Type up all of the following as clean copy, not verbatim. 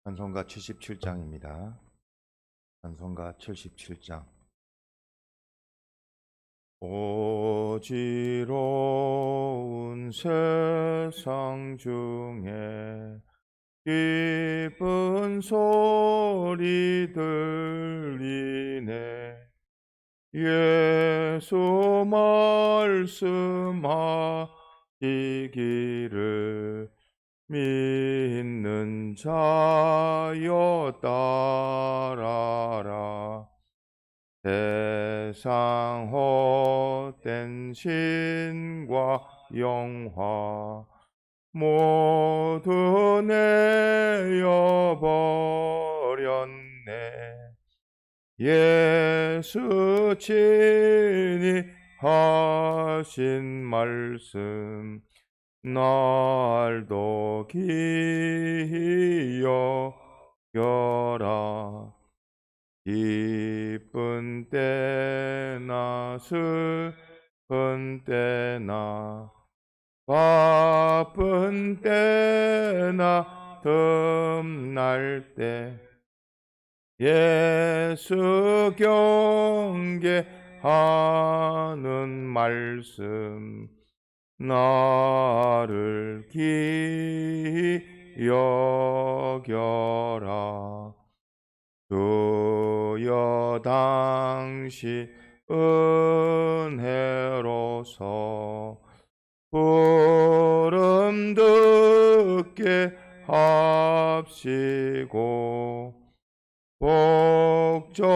찬송가 77장입니다. 찬송가 77장. 어지러운 세상 중에 기쁜 소리 들리네. 예수 말씀하시기를 믿는 자여 따라라. 세상 헛된 신과 영화 모두 내어버렸네. 예수 친히 하신 말씀 날도 기히 여겨라. 기쁜 때나 슬픈 때나 바쁜 때나 틈날 때 예수 경계하는 말씀 나를 기히 여겨라. 주여 당시 은혜로서 부름 듣게 합시고 복종하는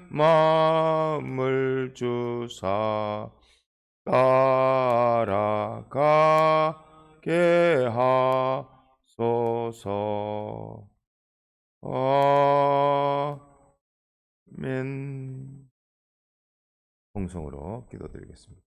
마음을 주사 따라가게 하소서. 아멘. 공성으로 기도드리겠습니다.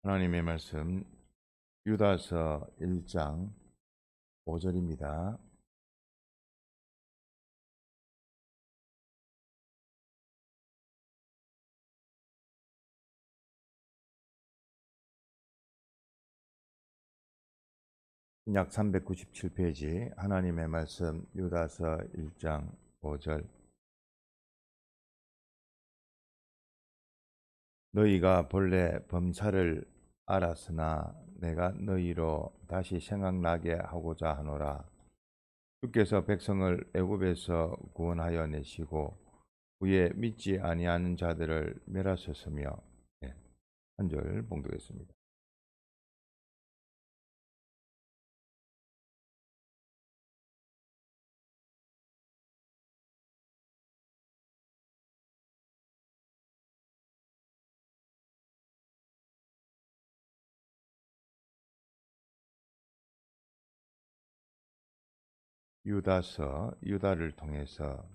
하나님의 말씀 유다서 1장 5절입니다. 약 397페이지 하나님의 말씀 유다서 1장 5절. 너희가 본래 범사를 알았으나 내가 너희로 다시 생각나게 하고자 하노라. 주께서 백성을 애굽에서 구원하여 내시고 후에 믿지 아니하는 자들을 멸하셨으며. 한 절 봉독했습니다. 유다서 유다를 통해서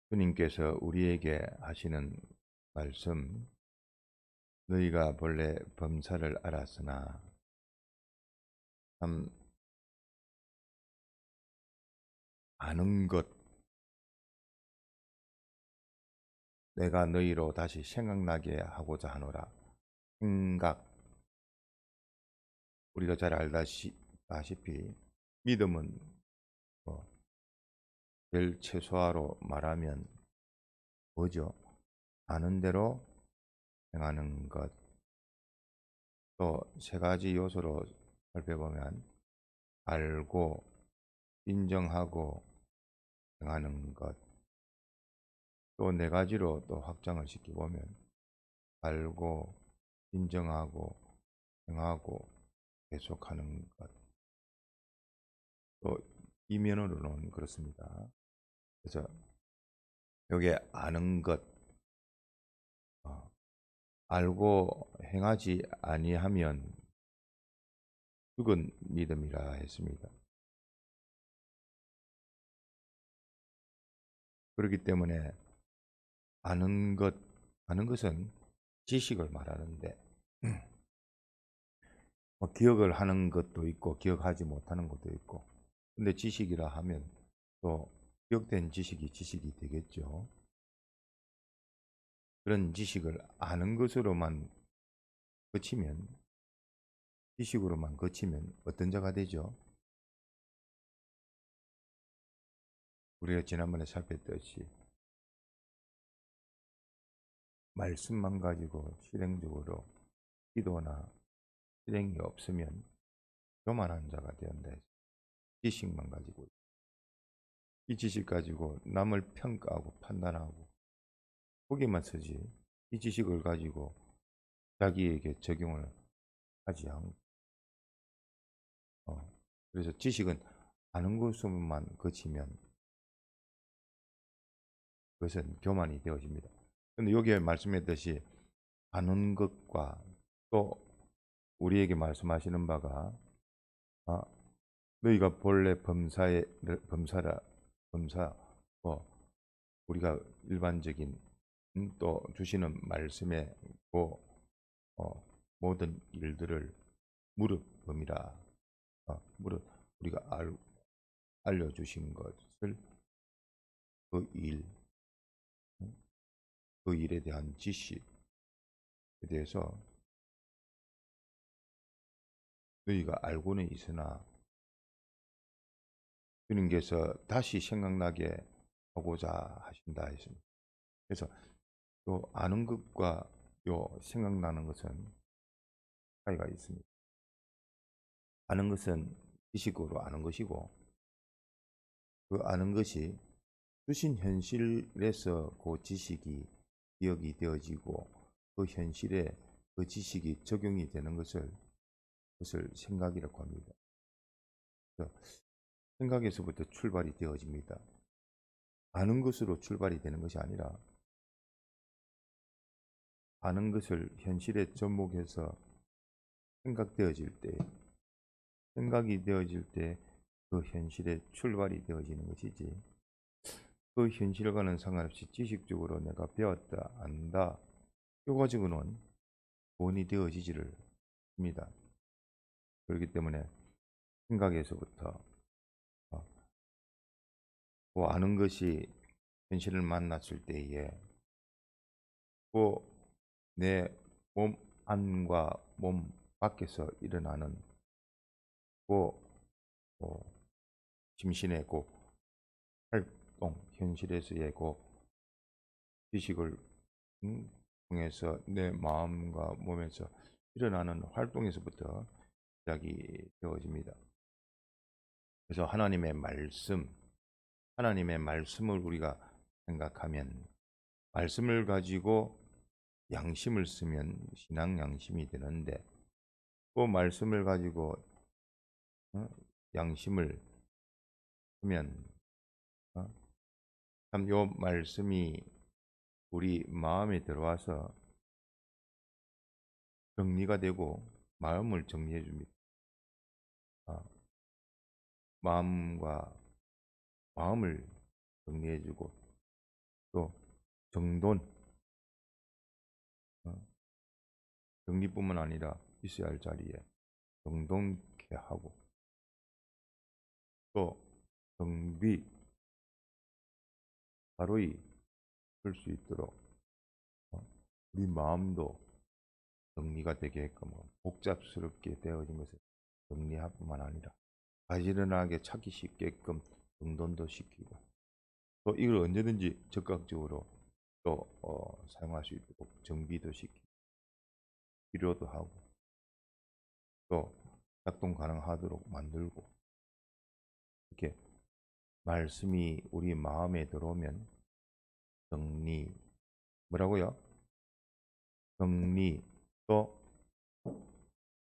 주님께서 우리에게 하시는 말씀, 너희가 본래 범사를 알았으나, 참 아는 것, 내가 너희로 다시 생각나게 하고자 하노라. 생각, 우리가 잘 알다시피 믿음은 제일 최소화로 말하면 뭐죠? 아는 대로 행하는 것. 또 세 가지 요소로 살펴보면 알고, 인정하고, 행하는 것, 또 네 가지로 또 확장을 시켜보면 알고, 인정하고, 행하고, 계속하는 것. 또 이면으로는 그렇습니다. 그래서 여기에 아는 것, 알고 행하지 아니하면 죽은 믿음이라 했습니다. 그렇기 때문에 아는 것은 지식을 말하는데 기억을 하는 것도 있고 기억하지 못하는 것도 있고, 근데 지식이라 하면 또 기억된 지식이 되겠죠. 그런 지식을 아는 것으로만 그치면, 지식으로만 그치면 어떤 자가 되죠? 우리가 지난번에 살폈듯이 말씀만 가지고 실행적으로 기도나 실행이 없으면 교만한 자가 되었다. 지식만 가지고, 이 지식 가지고 남을 평가하고 판단하고 거기만 쓰지, 이 지식을 가지고 자기에게 적용을 하지 않고, 그래서 지식은 아는 것으로만 그치면 그것은 교만이 되어집니다. 그런데 여기에 말씀했듯이 아는 것과 또 우리에게 말씀하시는 바가 아, 너희가 본래 범사라 범사, 우리가 일반적인 또 주시는 말씀에 어, 모든 일들을 무릇범이라, 무릇 우리가 알려주신 것을 그 일, 그 일에 대한 지식에 대해서 너희가 알고는 있으나 주님께서 다시 생각나게 하고자 하신다 했습니다. 그래서 요 아는 것과 요 생각나는 것은 차이가 있습니다. 아는 것은 지식으로 아는 것이고, 그 아는 것이 주신 현실에서 그 지식이 기억이 되어지고 그 현실에 그 지식이 적용이 되는 것을 생각이라고 합니다. 생각에서부터 출발이 되어집니다. 아는 것으로 출발이 되는 것이 아니라 아는 것을 현실에 접목해서 생각되어질 때, 생각이 되어질 때 그 현실에 출발이 되어지는 것이지, 그 현실과는 상관없이 지식적으로 내가 배웠다, 안다, 이 가지고는 본이 되어지지를 합니다. 그렇기 때문에 생각에서부터 그 아는 것이 현실을 만났을 때에 내 몸 안과 몸 밖에서 일어나는 그 심신의 그 활동, 현실에서의 그 지식을 통해서 내 마음과 몸에서 일어나는 활동에서부터 시작이 되어집니다. 그래서 하나님의 말씀을 우리가 생각하면, 말씀을 가지고 양심을 쓰면 신앙 양심이 되는데, 그 말씀을 가지고 양심을 쓰면 참 요 말씀이 우리 마음에 들어와서 정리가 되고 마음을 정리해 줍니다. 마음을 정리해 주고 또 정돈, 정리뿐만 아니라 있어야 할 자리에 정돈케 하고, 또 정비, 바로이 쓸 수 있도록 우리 마음도 정리가 되게끔 복잡스럽게 되어진 것을 정리할 뿐만 아니라 바지런하게 찾기 쉽게끔 정돈도 시키고, 또 이걸 언제든지 적극적으로 또 사용할 수 있도록 정비도 시키고 필요도 하고 또 작동 가능하도록 만들고, 이렇게 말씀이 우리 마음에 들어오면 정리, 뭐라고요? 정리, 또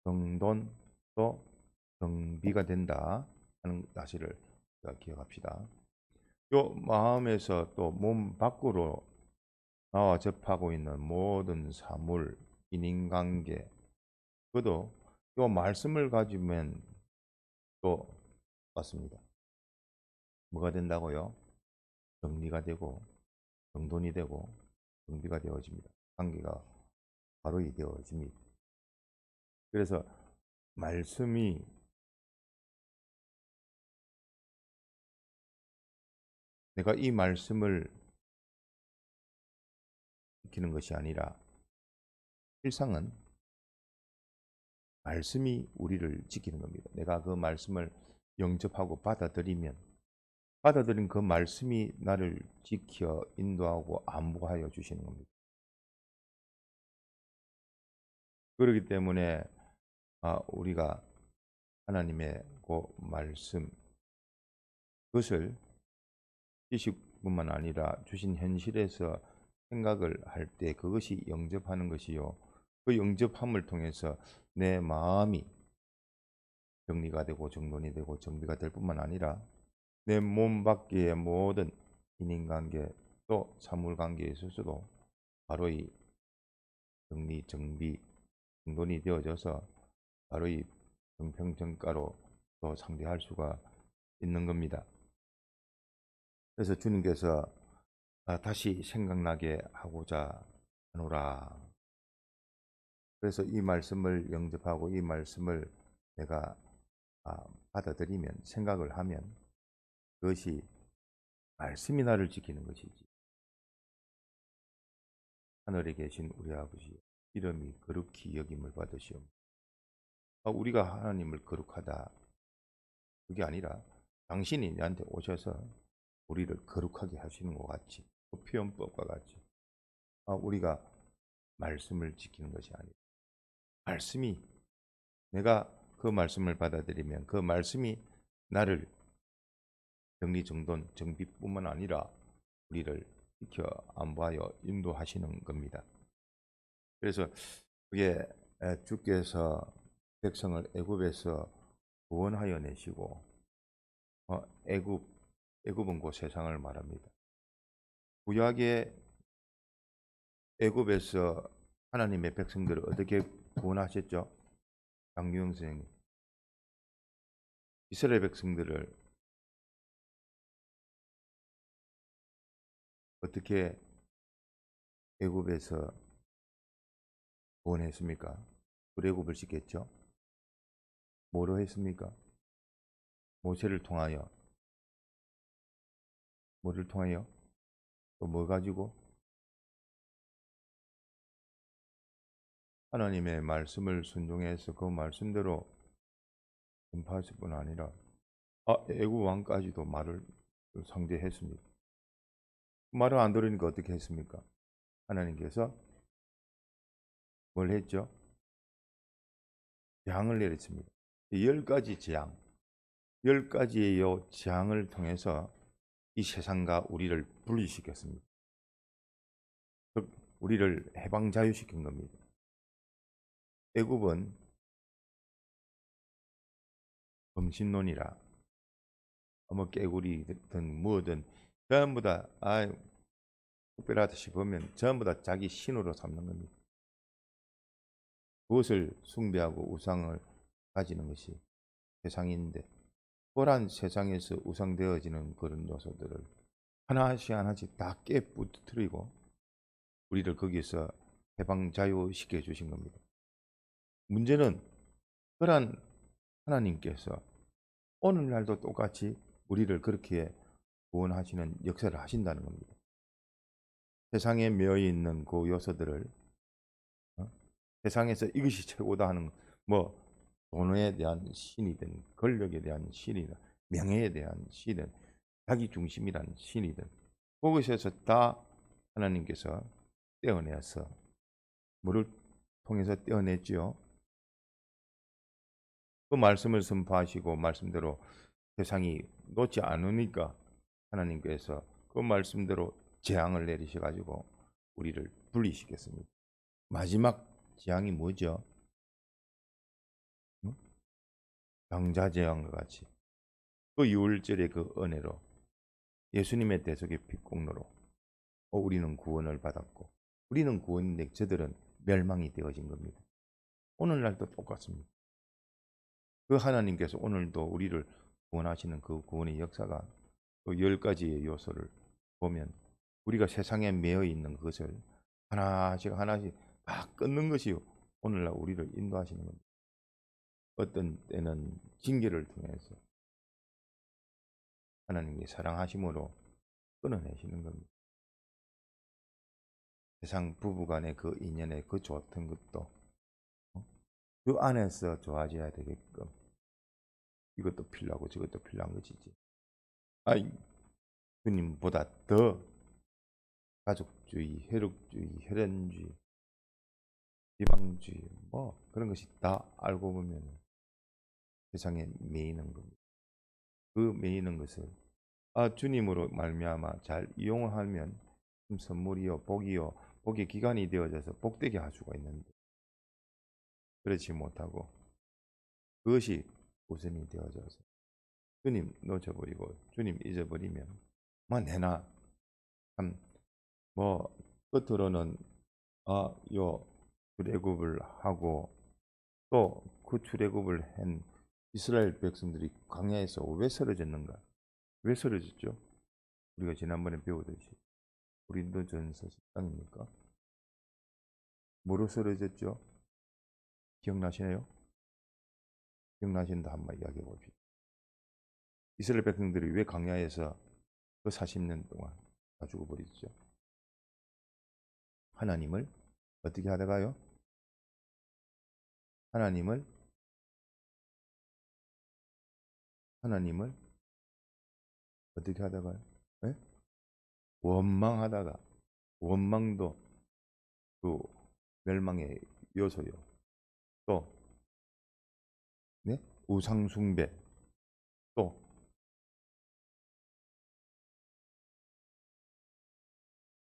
정돈, 또 정비가 된다 하는 사실을 기억합시다. 요 마음에서 또 몸 밖으로 나와 접하고 있는 모든 사물, 인인관계, 그도 요 말씀을 가지면 또 맞습니다. 뭐가 된다고요? 정리가 되고 정돈이 되고 정비가 되어집니다. 관계가 바로 되어집니다. 그래서 말씀이 내가 이 말씀을 지키는 것이 아니라 실상은 말씀이 우리를 지키는 겁니다. 내가 그 말씀을 영접하고 받아들인 그 말씀이 나를 지켜 인도하고 안보하여 주시는 겁니다. 그렇기 때문에 우리가 하나님의 그 말씀, 그것을 지식뿐만 아니라 주신 현실에서 생각을 할 때 그것이 영접하는 것이요. 그 영접함을 통해서 내 마음이 정리가 되고 정돈이 되고 정비가 될 뿐만 아니라 내 몸 밖의 모든 인인관계 또 사물관계에 있어서도 바로 이 정리, 정비, 정돈이 되어져서 바로 이 정평정가로 또 상대할 수가 있는 겁니다. 그래서 주님께서 다시 생각나게 하고자 하노라. 그래서 이 말씀을 영접하고 이 말씀을 내가 받아들이면, 생각을 하면 그것이 말씀이 나를 지키는 것이지. 하늘에 계신 우리 아버지 이름이 거룩히 여김을 받으시오. 우리가 하나님을 거룩하다, 그게 아니라 당신이 내한테 오셔서 우리를 거룩하게 하시는 것 같이, 그 표현법과 같이 우리가 말씀을 지키는 것이 아니라 말씀이, 내가 그 말씀을 받아들이면 그 말씀이 나를 정리정돈 정비뿐만 아니라 우리를 지켜 안보하여 인도하시는 겁니다. 그래서 그게 주께서 백성을 애굽에서 구원하여 내시고 애굽은 곧 세상을 말합니다. 구약의 애굽에서 하나님의 백성들을 어떻게 구원하셨죠? 장유영 선생님, 이스라엘 백성들을 어떻게 애굽에서 구원했습니까? 출애굽을 시켰죠. 뭐로 했습니까? 모세를 통하여. 뭐를 통하여? 또 뭐 가지고? 하나님의 말씀을 순종해서 그 말씀대로 전파했을 뿐 아니라 애굽 왕까지도 말을 상대했습니다. 말을 안 들으니까 어떻게 했습니까? 하나님께서 뭘 했죠? 재앙을 내렸습니다. 10가지 재앙, 10가지의 재앙을 통해서 이 세상과 우리를 분리시켰습니다. 즉 우리를 해방자유시킨 겁니다. 애굽은 범신론이라 뭐 깨구리든 뭐든 전부 다 특별하듯이 보면 전부 다 자기 신으로 삼는 겁니다. 그것을 숭배하고 우상을 가지는 것이 세상인데, 그러한 세상에서 우상되어지는 그런 요소들을 하나씩 하나씩 다 깨부트리고 우리를 거기서 해방자유시켜 주신 겁니다. 문제는 그러한 하나님께서 오늘날도 똑같이 우리를 그렇게 구원하시는 역사를 하신다는 겁니다. 세상에 매여 있는 그 요소들을 세상에서 이것이 최고다 하는 뭐 돈에 대한 신이든 권력에 대한 신이든 명예에 대한 신이든 자기 중심이란 신이든 그것에서 다 하나님께서 떼어내서 뭐를 통해서 떼어냈지요? 그 말씀을 선포하시고 말씀대로 세상이 놓지 않으니까 하나님께서 그 말씀대로 재앙을 내리셔가지고 우리를 분리시켰습니다. 마지막 재앙이 뭐죠? 응? 방자재앙과 같이 그 유월절의 그 은혜로 예수님의 대속의 빛공로로 우리는 구원을 받았고 우리는 구원인데 저들은 멸망이 되어진 겁니다. 오늘날도 똑같습니다. 그 하나님께서 오늘도 우리를 구원하시는 그 구원의 역사가 그 10가지의 요소를 보면 우리가 세상에 매여 있는 것을 하나씩 하나씩 다 끊는 것이 오늘날 우리를 인도하시는 겁니다. 어떤 때는 징계를 통해서 하나님의 사랑하심으로 끊어내시는 겁니다. 세상 부부간의 그 인연의 그 좋던 것도 그 안에서 좋아져야 되게끔 이것도 필요하고 저것도 필요한 것이지. 아이, 주님보다 더 가족주의, 혈육주의, 혈연주의, 지방주의 뭐 그런 것이 다 알고 보면 세상에 매이는 겁니다. 그 매이는 것을 주님으로 말미암아 잘 이용하면 선물이요 복이요 복의 기간이 되어져서 복되게 할 수가 있는데 그렇지 못하고 그것이 우선이 되어져서 주님 놓쳐버리고 주님 잊어버리면 뭐 내나 참 뭐 겉으로는 요 출애굽을 하고 또 그 출애굽을 한 이스라엘 백성들이 광야에서 왜 쓰러졌는가? 왜 쓰러졌죠? 우리가 지난번에 배우듯이 고린도전서 10장입니까? 뭐로 쓰러졌죠? 기억나시나요? 기억나신다 한번 이야기해 봅시다. 이스라엘 백성들이 왜 광야에서 그 40년 동안 다 죽어버리죠? 하나님을 어떻게 하다가요? 하나님을 어떻게 하다가요? 네? 원망하다가 원망도 그 멸망의 요소요. 또 네? 우상숭배 또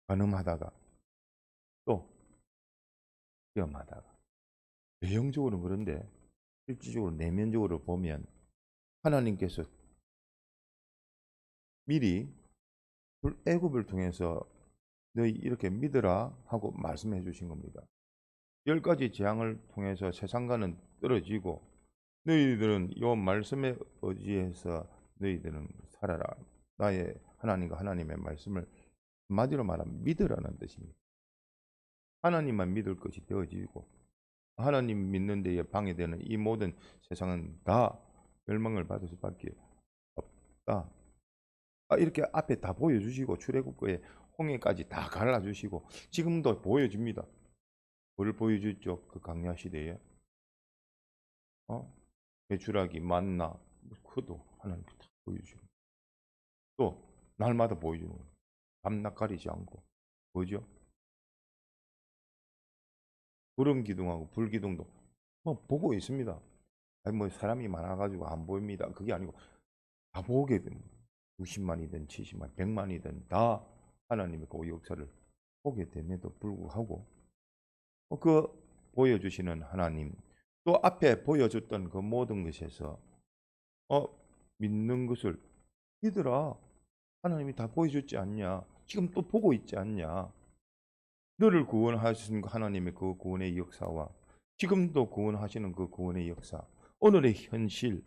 간음하다가 또 시험하다가 외형적으로는 그런데 실질적으로 내면적으로 보면 하나님께서 미리 애굽을 통해서 너희 이렇게 믿으라 하고 말씀해 주신 겁니다. 10가지 재앙을 통해서 세상과는 떨어지고 너희들은 이 말씀에 의지해서 너희들은 살아라. 나의 하나님과 하나님의 말씀을 한마디로 말하면 믿으라는 뜻입니다. 하나님만 믿을 것이 되어지고 하나님 믿는 데에 방해되는 이 모든 세상은 다 멸망을 받을 수밖에 없다. 이렇게 앞에 다 보여주시고 출애굽거에 홍해까지 다 갈라주시고 지금도 보여줍니다. 뭘 보여줬죠? 그 강야 시대에 배추라기 만나 그도 하나님께 다 보여주시고 또 날마다 보여주는 거예요. 밤낮 가리지 않고 뭐죠? 구름 기둥하고 불 기둥도 보고 있습니다. 아니 뭐 사람이 많아가지고 안 보입니다. 그게 아니고 다 보게 됩니다. 60만이든 70만, 100만이든 다 하나님의 그 역사를 보게 됨에도 불구하고 그 보여주시는 하나님 또 앞에 보여줬던 그 모든 것에서 믿는 것을 믿으라. 하나님이 다 보여줬지 않냐? 지금 또 보고 있지 않냐? 너를 구원하신 하나님의 그 구원의 역사와 지금도 구원하시는 그 구원의 역사, 오늘의 현실을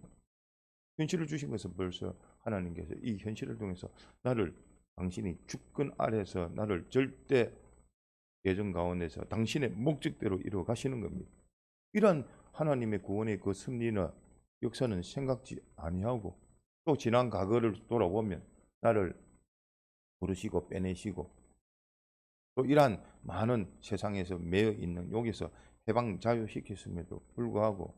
주신 것은 벌써 하나님께서 이 현실을 통해서 나를 당신이 주권 아래서 나를 절대 예정 가운데서 당신의 목적대로 이루어 가시는 겁니다. 이런 하나님의 구원의 그 섭리나 역사는 생각지 아니하고 또 지난 과거를 돌아보면 나를 부르시고 빼내시고 또 이러한 많은 세상에서 매여 있는 여기서 해방 자유시켰음에도 불구하고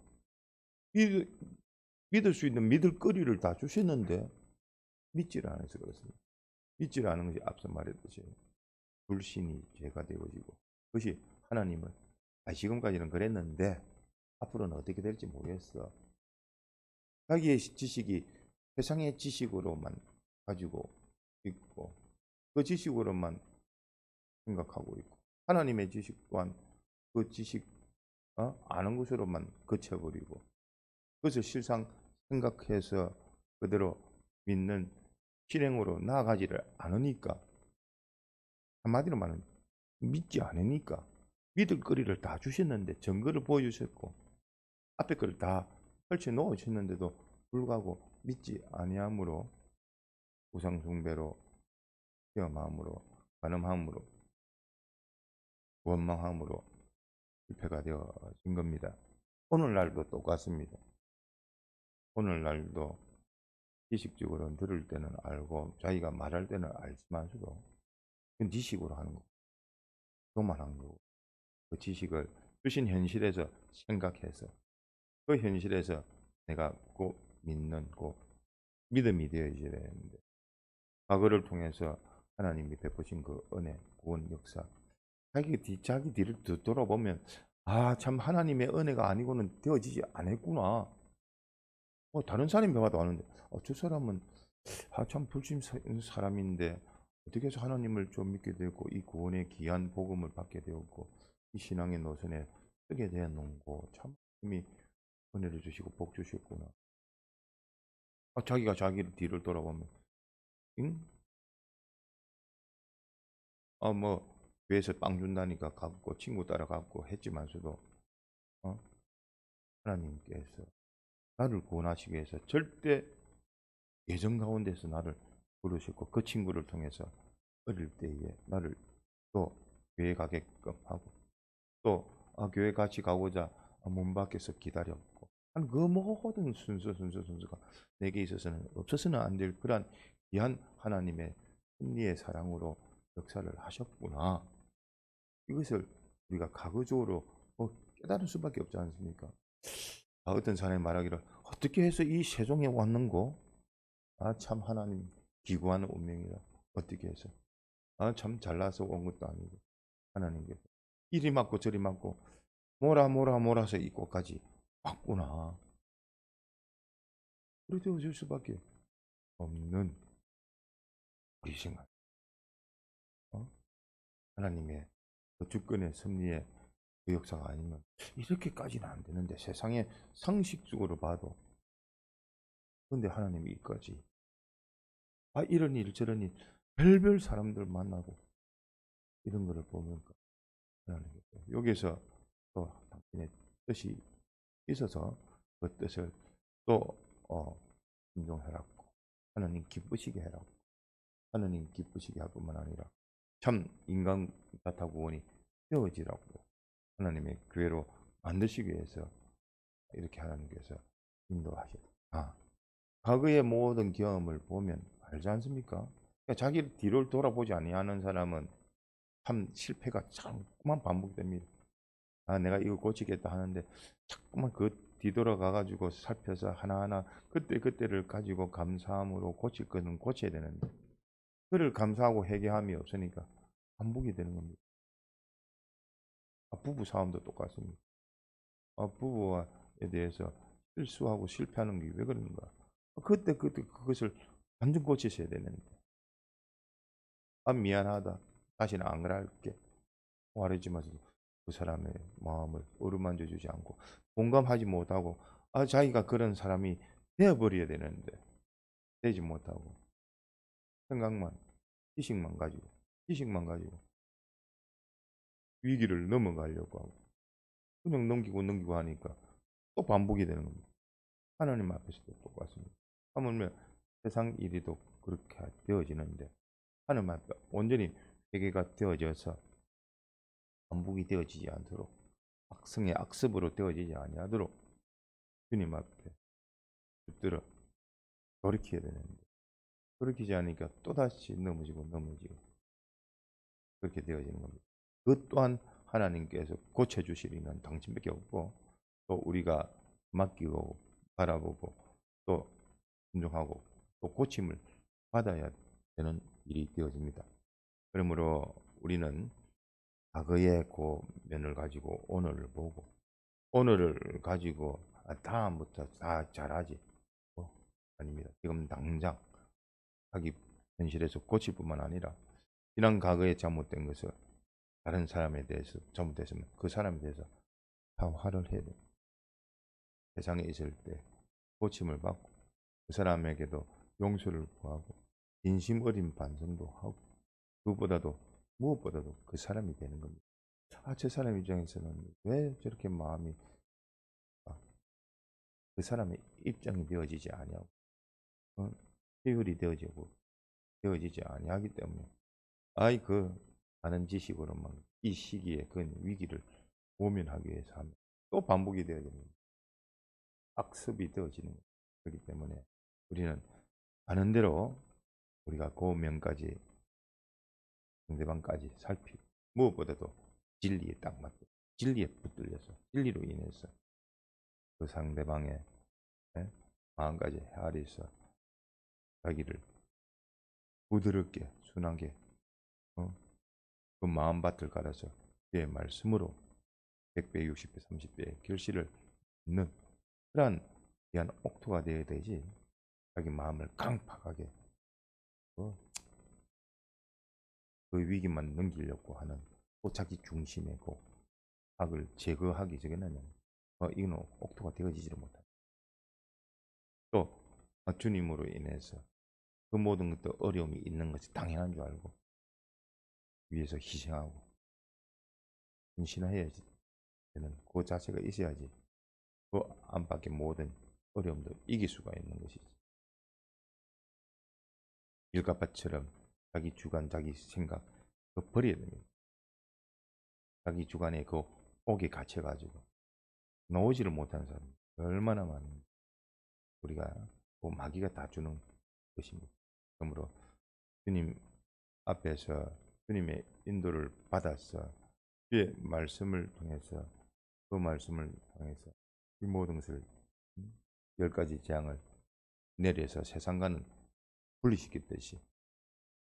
믿을 수 있는 믿을 거리를 다 주셨는데 믿지를 않아서 그렇습니다. 믿지를 않은 것이 앞서 말했듯이 불신이 죄가 되어지고 그것이 하나님을 지금까지는 그랬는데 앞으로는 어떻게 될지 모르겠어. 자기의 지식이 세상의 지식으로만 가지고 있고 그 지식으로만 생각하고 있고 하나님의 지식 또한 그 지식 아는 것으로만 그쳐버리고 그것을 실상 생각해서 그대로 믿는 실행으로 나아가지를 않으니까 한마디로 말하면 믿지 않으니까 믿을 거리를 다 주셨는데 증거를 보여주셨고 앞에 걸 다 펼쳐 놓으셨는데도 불구하고 믿지 아니함으로 우상 숭배로 시험함으로 간음함으로 원망함으로 실패가 되어진 겁니다. 오늘날도 똑같습니다. 오늘날도 지식적으로는 들을 때는 알고 자기가 말할 때는 알지만서도 그건 지식으로 하는 거고 교만한 거고 그 지식을 주신 현실에서 생각해서 그 현실에서 내가 꼭 믿는 꼭 믿음이 되어져야 되는데 과거를 통해서 하나님이 베푸신 그 은혜, 구원, 역사 자기 뒤를 돌아보면 참 하나님의 은혜가 아니고는 되어지지 않았구나. 다른 사람이 봐도 아는데 저 사람은 참 불신 사람인데 어떻게 해서 하나님을 좀 믿게 되었고 이 구원의 귀한 복음을 받게 되었고 이 신앙의 노선에 쓰게 되었는고 참 하나님이 은혜를 주시고 복 주셨구나. 자기가 자기 뒤를 돌아보면 응? 뭐 교회에서 빵 준다니까 갖고 친구 따라갖고 했지만서도 하나님께서 나를 구원하시기 위해서 절대 예정 가운데서 나를 부르셨고 그 친구를 통해서 어릴 때에 나를 또 교회 가게끔 하고 또 교회 같이 가고자 문 밖에서 기다렸고 그 모든 순서가 내게 있어서는 없어서는 안 될 그러한 귀한 하나님의 섭리의 사랑으로 역사를 하셨구나. 이것을 우리가 가구적으로 깨달을 수밖에 없지 않습니까? 어떤 사람이 말하기를 어떻게 해서 이 세종에 왔는고? 참 하나님 기구한 운명이다. 어떻게 해서? 참 잘나서 온 것도 아니고 하나님께서 이리 맞고 저리 맞고 몰아서 이 꽃까지 왔구나. 그렇게 되어질 수밖에 없는 우리 생각. 하나님의 그 주권의 섭리의 그 역사가 아니면 이렇게까지는 안 되는데 세상의 상식적으로 봐도 근데 하나님이 이까지 이런 일 저런 일 별별 사람들 만나고 이런 거를 보면 하나님께서 여기서 또 당신의 뜻이 있어서 그 뜻을 또 순종하라고 하나님 기쁘시게 해라고 하나님 기쁘시게 할 뿐만 아니라 참 인간 같아 구원이 되어지라고 하나님의 교회로 만드시기 위해서 이렇게 하나님께서 인도하셨다. 과거의 모든 경험을 보면 알지 않습니까? 그러니까 자기 뒤를 돌아보지 아니하는 사람은 참 실패가 자꾸만 반복됩니다. 내가 이거 고치겠다 하는데 자꾸만 그 뒤돌아가 가지고 살펴서 하나하나 그때를 가지고 감사함으로 고칠 거는 고쳐야 되는데 그를 감사하고 회개함이 없으니까 반복이 되는 겁니다. 부부 싸움도 똑같습니다. 부부에 대해서 실수하고 실패하는 게 왜 그런가? 그때 그것을 완전 고치셔야 되는데 미안하다. 다시는 안 그럴게. 말했지만 그 사람의 마음을 어루만져 주지 않고 공감하지 못하고 자기가 그런 사람이 되어버려야 되는데 되지 못하고 생각만 지식만 가지고 위기를 넘어가려고 하고 그냥 넘기고 하니까 또 반복이 되는 겁니다. 하나님 앞에서도 똑같습니다. 하물며 세상 일이도 그렇게 되어지는데 하나님 앞에 온전히 회개가 되어져서 반복이 되어지지 않도록 악성의 악습으로 되어지지 아니하도록 주님 앞에 붙들어 돌이켜야 되는데 돌이키지 않으니까 또다시 넘어지고 그렇게 되어지는 겁니다. 그것 또한 하나님께서 고쳐주시리는 당신밖에 없고 또 우리가 맡기고 바라보고 또 순종하고 또 고침을 받아야 되는 일이 되어집니다. 그러므로 우리는 과거의 그 면을 가지고 오늘을 보고 오늘을 가지고 다음부터 다 잘하지 아닙니다. 지금 당장 자기 현실에서 고칠 뿐만 아니라 지난 과거에 잘못된 것을 다른 사람에 대해서 잘못됐으면 그 사람에 대해서 사과를 해야 돼. 세상에 있을 때 고침을 받고 그 사람에게도 용서를 구하고 진심 어린 반성도 하고 그보다도 무엇보다도 그 사람이 되는 겁니다. 저 사람 입장에서는 왜 저렇게 마음이 그 사람의 입장이 되어지지 아니하고 비율이 되어지지 아니하기 때문에 아이 그 많은 지식으로만 이 시기에 그 위기를 모면하기 위해서 하면 또 반복이 되어야 됩니다. 악습이 되어지는 거예요. 그렇기 때문에 우리는 아는 대로 우리가 그 면까지 상대방까지 살피고 무엇보다도 진리에 딱 맞게 진리에 붙들려서 진리로 인해서 그 상대방의 마음까지 헤아려서 자기를 부드럽게 순하게 그 마음밭을 갈아서 그의 말씀으로 100배, 60배, 30배의 결실을 얻는 그러한 귀한 옥토가 되어야 되지 자기 마음을 강팍하게 그 위기만 넘기려고 하는 또 자기 중심의 그 악을 제거하기 전에는 이건 옥토가 되어지지를 못합니다. 또 주님으로 인해서 그 모든 것도 어려움이 있는 것이 당연한 줄 알고 위해서 희생하고 헌신해야지 되는 그 자세가 있어야지 그 안팎의 모든 어려움도 이길 수가 있는 것이지. 일가파처럼 자기 주관, 자기 생각 그거 버려야 됩니다. 자기 주관에 그 옥에 갇혀가지고 나오지를 못하는 사람 얼마나 많은 우리가 그 마귀가 다 주는 것입니다. 그러므로 주님 앞에서 주님의 인도를 받아서 그의 말씀을 통해서 그 말씀을 통해서 이 모든 것을 10가지 재앙을 내려서 세상과는 분리시켰듯이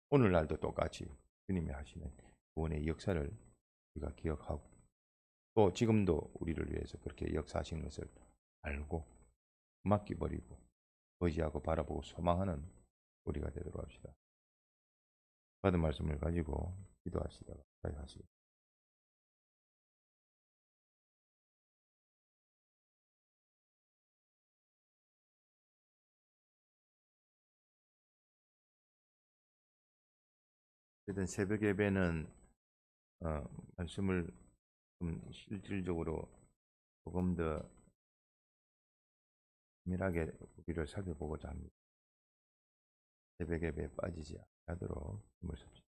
오늘날도 똑같이 주님이 하시는 구원의 역사를 우리가 기억하고 또 지금도 우리를 위해서 그렇게 역사하시는 것을 알고 맡기버리고 의지하고 바라보고 소망하는 우리가 되도록 합시다. 받은 말씀을 가지고 기도하시다가 하시겠습니다. 어쨌든 새벽 예배는 말씀을 좀 실질적으로 조금 더 면밀하게 우리를 살펴보고자 합니다. 새벽 예배에 빠지지 않도록 힘을 씁시다.